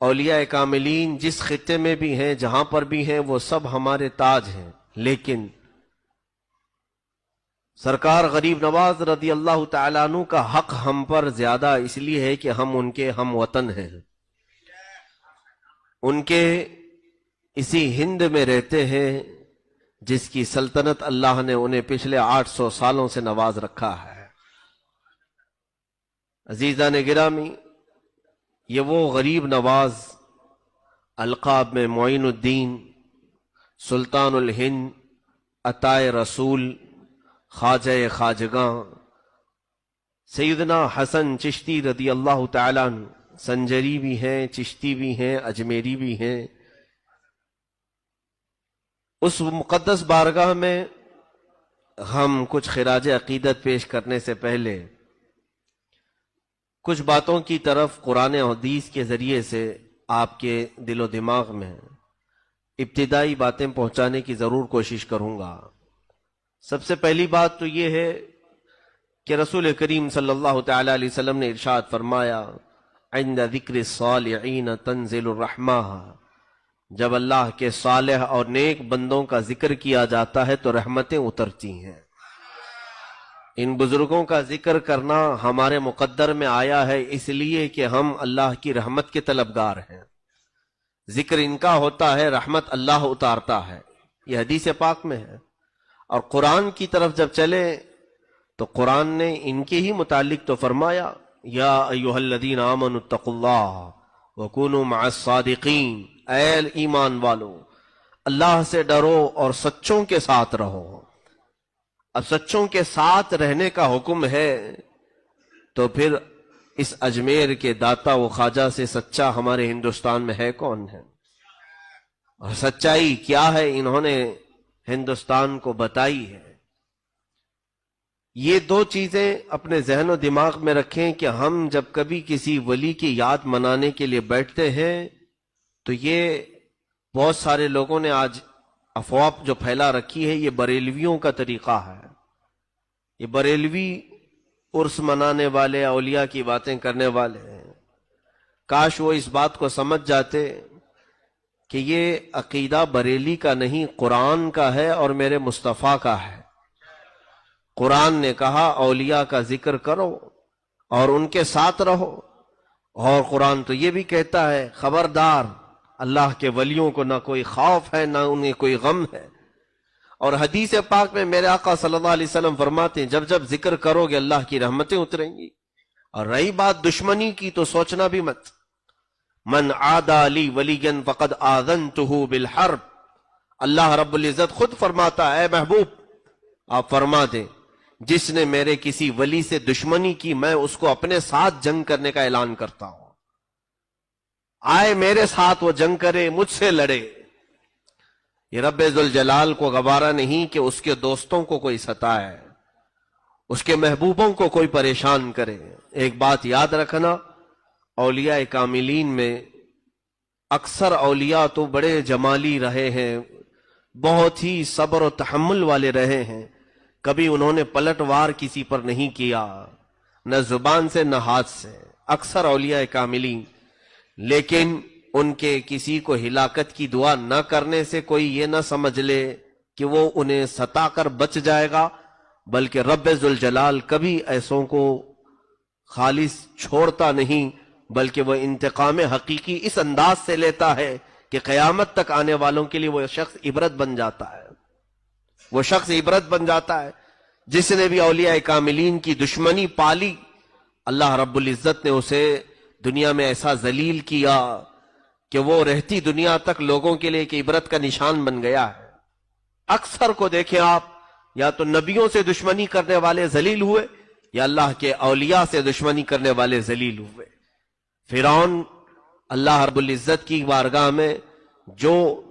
اولیاء کاملین جس خطے میں بھی ہیں، جہاں پر بھی ہیں، وہ سب ہمارے تاج ہیں، لیکن سرکار غریب نواز رضی اللہ تعالیٰ عنہ کا حق ہم پر زیادہ اس لیے ہے کہ ہم ان کے ہم وطن ہیں، ان کے اسی ہند میں رہتے ہیں جس کی سلطنت اللہ نے انہیں پچھلے 800 سالوں سے نواز رکھا ہے۔ عزیزان گرامی، یہ وہ غریب نواز القاب میں معین الدین، سلطان الہند، عطائے رسول، خواجہ خواجگاں، سیدنا حسن چشتی رضی اللہ تعالیٰ عنہ، سنجری بھی ہیں، چشتی بھی ہیں، اجمیری بھی ہیں۔ اس مقدس بارگاہ میں ہم کچھ خراج عقیدت پیش کرنے سے پہلے کچھ باتوں کی طرف قرآن و حدیث کے ذریعے سے آپ کے دل و دماغ میں ابتدائی باتیں پہنچانے کی ضرور کوشش کروں گا۔ سب سے پہلی بات تو یہ ہے کہ رسول کریم صلی اللہ تعالی علیہ وسلم نے ارشاد فرمایا، عند ذکر الصالحین تنزل الرحمہ، جب اللہ کے صالح اور نیک بندوں کا ذکر کیا جاتا ہے تو رحمتیں اترتی ہیں۔ ان بزرگوں کا ذکر کرنا ہمارے مقدر میں آیا ہے اس لیے کہ ہم اللہ کی رحمت کے طلبگار ہیں۔ ذکر ان کا ہوتا ہے، رحمت اللہ اتارتا ہے، یہ حدیث پاک میں ہے۔ اور قرآن کی طرف جب چلے تو قرآن نے ان کے ہی متعلق تو فرمایا، یا ایھا الذین آمنوا اتقوا اللہ وکونوا مع الصادقین، اے ایمان والو اللہ سے ڈرو اور سچوں کے ساتھ رہو۔ اب سچوں کے ساتھ رہنے کا حکم ہے تو پھر اس اجمیر کے داتا و خواجہ سے سچا ہمارے ہندوستان میں ہے کون ہے؟ اور سچائی کیا ہے انہوں نے ہندوستان کو بتائی ہے۔ یہ دو چیزیں اپنے ذہن و دماغ میں رکھیں کہ ہم جب کبھی کسی ولی کی یاد منانے کے لیے بیٹھتے ہیں تو یہ بہت سارے لوگوں نے آج افواہ جو پھیلا رکھی ہے، یہ بریلویوں کا طریقہ ہے۔ یہ بریلوی عرس منانے والے، اولیاء کی باتیں کرنے والے ہیں۔ کاش وہ اس بات کو سمجھ جاتے کہ یہ عقیدہ بریلی کا نہیں، قرآن کا ہے اور میرے مصطفیٰ کا ہے۔ قرآن نے کہا اولیاء کا ذکر کرو اور ان کے ساتھ رہو، اور قرآن تو یہ بھی کہتا ہے خبردار، اللہ کے ولیوں کو نہ کوئی خوف ہے نہ انہیں کوئی غم ہے۔ اور حدیث پاک میں میرے آقا صلی اللہ علیہ وسلم فرماتے ہیں جب جب ذکر کرو گے اللہ کی رحمتیں اتریں گی۔ اور رہی بات دشمنی کی تو سوچنا بھی مت، من عادى لی ولیا فقد آذنته بالحرب، اللہ رب العزت خود فرماتا ہے، اے محبوب آپ فرما دیں جس نے میرے کسی ولی سے دشمنی کی میں اس کو اپنے ساتھ جنگ کرنے کا اعلان کرتا ہوں۔ آئے میرے ساتھ وہ جنگ کرے، مجھ سے لڑے۔ یہ رب ذوالجلال کو گوارا نہیں کہ اس کے دوستوں کو کوئی ستائے، اس کے محبوبوں کو کوئی پریشان کرے۔ ایک بات یاد رکھنا، اولیاء کاملین میں اکثر اولیاء تو بڑے جمالی رہے ہیں، بہت ہی صبر و تحمل والے رہے ہیں، کبھی انہوں نے پلٹ وار کسی پر نہیں کیا، نہ زبان سے نہ ہاتھ سے، اکثر اولیاء کاملین۔ لیکن ان کے کسی کو ہلاکت کی دعا نہ کرنے سے کوئی یہ نہ سمجھ لے کہ وہ انہیں ستا کر بچ جائے گا، بلکہ رب ذوالجلال کبھی ایسوں کو خالص چھوڑتا نہیں، بلکہ وہ انتقام حقیقی اس انداز سے لیتا ہے کہ قیامت تک آنے والوں کے لیے وہ شخص عبرت بن جاتا ہے۔ وہ شخص عبرت بن جاتا ہے جس نے بھی اولیاء کاملین کی دشمنی پالی، اللہ رب العزت نے اسے دنیا میں ایسا ذلیل کیا کہ وہ رہتی دنیا تک لوگوں کے لیے ایک عبرت کا نشان بن گیا ہے۔ اکثر کو دیکھیں آپ، یا تو نبیوں سے دشمنی کرنے والے ذلیل ہوئے یا اللہ کے اولیاء سے دشمنی کرنے والے ذلیل ہوئے۔ فرعون اللہ رب العزت کی بارگاہ میں جو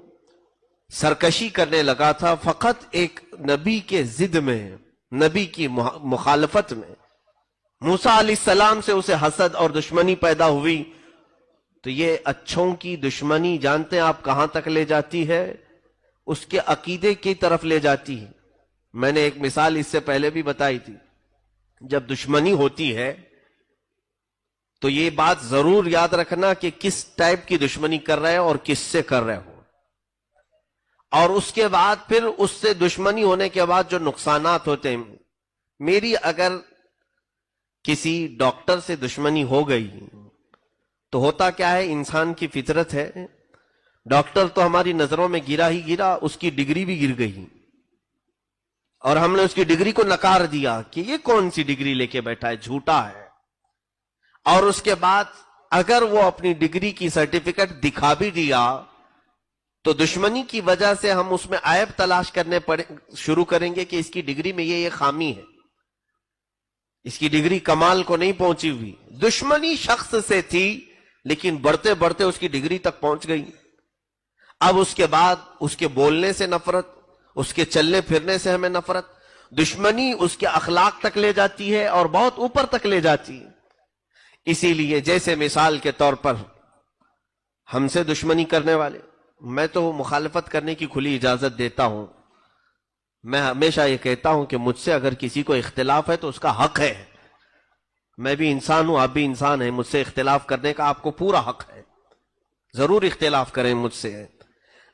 سرکشی کرنے لگا تھا، فقط ایک نبی کے ضد میں، نبی کی مخالفت میں، موسیٰ علیہ السلام سے اسے حسد اور دشمنی پیدا ہوئی۔ تو یہ اچھوں کی دشمنی جانتے ہیں آپ کہاں تک لے جاتی ہے؟ اس کے عقیدے کی طرف لے جاتی ہے۔ میں نے ایک مثال اس سے پہلے بھی بتائی تھی، جب دشمنی ہوتی ہے تو یہ بات ضرور یاد رکھنا کہ کس ٹائپ کی دشمنی کر رہے ہو اور کس سے کر رہے ہو، اور اس کے بعد پھر اس سے دشمنی ہونے کے بعد جو نقصانات ہوتے ہیں. میری اگر کسی ڈاکٹر سے دشمنی ہو گئی تو ہوتا کیا ہے، انسان کی فطرت ہے، ڈاکٹر تو ہماری نظروں میں گرا ہی گرا، اس کی ڈگری بھی گر گئی، اور ہم نے اس کی ڈگری کو نکار دیا کہ یہ کون سی ڈگری لے کے بیٹھا ہے، جھوٹا ہے. اور اس کے بعد اگر وہ اپنی ڈگری کی سرٹیفکیٹ دکھا بھی دیا تو دشمنی کی وجہ سے ہم اس میں عیب تلاش کرنے شروع کریں گے کہ اس کی ڈگری میں یہ خامی ہے، اس کی ڈگری کمال کو نہیں پہنچی ہوئی. دشمنی شخص سے تھی لیکن بڑھتے بڑھتے اس کی ڈگری تک پہنچ گئی. اب اس کے بعد اس کے بولنے سے نفرت، اس کے چلنے پھرنے سے ہمیں نفرت. دشمنی اس کے اخلاق تک لے جاتی ہے اور بہت اوپر تک لے جاتی ہے. اسی لیے جیسے مثال کے طور پر ہم سے دشمنی کرنے والے، میں تو مخالفت کرنے کی کھلی اجازت دیتا ہوں. میں ہمیشہ یہ کہتا ہوں کہ مجھ سے اگر کسی کو اختلاف ہے تو اس کا حق ہے. میں بھی انسان ہوں، آپ بھی انسان ہیں، مجھ سے اختلاف کرنے کا آپ کو پورا حق ہے. ضرور اختلاف کریں مجھ سے،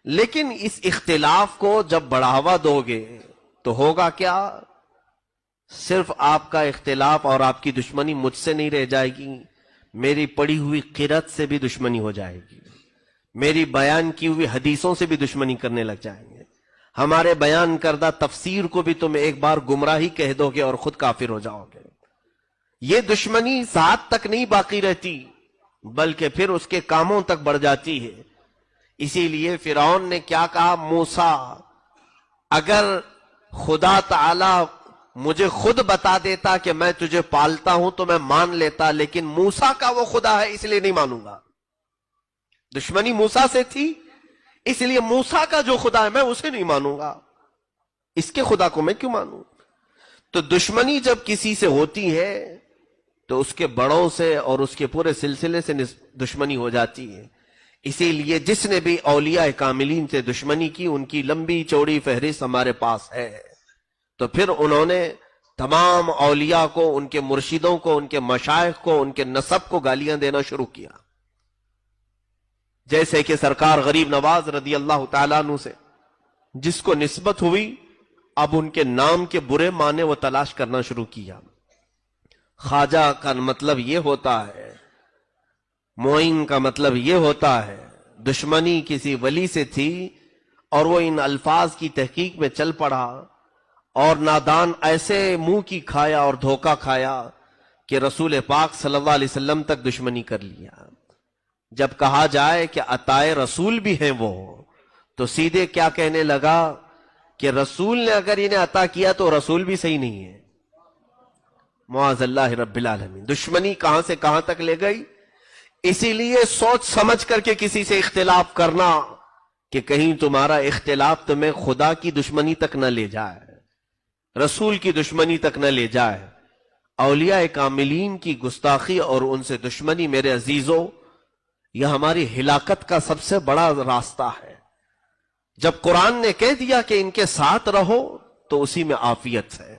لیکن اس اختلاف کو جب بڑھاوا دو گے تو ہوگا کیا؟ صرف آپ کا اختلاف اور آپ کی دشمنی مجھ سے نہیں رہ جائے گی، میری پڑھی ہوئی قرأت سے بھی دشمنی ہو جائے گی، میری بیان کی ہوئی حدیثوں سے بھی دشمنی کرنے لگ جائیں گے. ہمارے بیان کردہ تفسیر کو بھی تم ایک بار گمراہی کہہ دو گے اور خود کافر ہو جاؤ گے. یہ دشمنی ذات تک نہیں باقی رہتی بلکہ پھر اس کے کاموں تک بڑھ جاتی ہے. اسی لیے فرعون نے کیا کہا، موسیٰ اگر خدا تعالی مجھے خود بتا دیتا کہ میں تجھے پالتا ہوں تو میں مان لیتا، لیکن موسیٰ کا وہ خدا ہے اس لیے نہیں مانوں گا. دشمنی موسیٰ سے تھی، اس لیے موسیٰ کا جو خدا ہے میں اسے نہیں مانوں گا، اس کے خدا کو میں کیوں مانوں. تو دشمنی جب کسی سے ہوتی ہے تو اس کے بڑوں سے اور اس کے پورے سلسلے سے دشمنی ہو جاتی ہے. اسی لیے جس نے بھی اولیاء کاملین سے دشمنی کی ان کی لمبی چوڑی فہرست ہمارے پاس ہے. تو پھر انہوں نے تمام اولیاء کو، ان کے مرشدوں کو، ان کے مشائخ کو، ان کے نسب کو گالیاں دینا شروع کیا. جیسے کہ سرکار غریب نواز رضی اللہ تعالیٰ عنہ سے جس کو نسبت ہوئی، اب ان کے نام کے برے معنی وہ تلاش کرنا شروع کیا. خواجہ کا مطلب یہ ہوتا ہے، معین کا مطلب یہ ہوتا ہے. دشمنی کسی ولی سے تھی اور وہ ان الفاظ کی تحقیق میں چل پڑا اور نادان ایسے منہ کی کھایا اور دھوکہ کھایا کہ رسول پاک صلی اللہ علیہ وسلم تک دشمنی کر لیا. جب کہا جائے کہ عطائے رسول بھی ہیں وہ، تو سیدھے کیا کہنے لگا کہ رسول نے اگر انہیں عطا کیا تو رسول بھی صحیح نہیں ہے. معاذ اللہ رب العالمین. دشمنی کہاں سے کہاں تک لے گئی. اسی لیے سوچ سمجھ کر کے کسی سے اختلاف کرنا کہ کہیں تمہارا اختلاف تمہیں خدا کی دشمنی تک نہ لے جائے، رسول کی دشمنی تک نہ لے جائے. اولیاء کاملین کی گستاخی اور ان سے دشمنی میرے عزیزوں، یہ ہماری ہلاکت کا سب سے بڑا راستہ ہے. جب قرآن نے کہہ دیا کہ ان کے ساتھ رہو تو اسی میں عافیت ہے.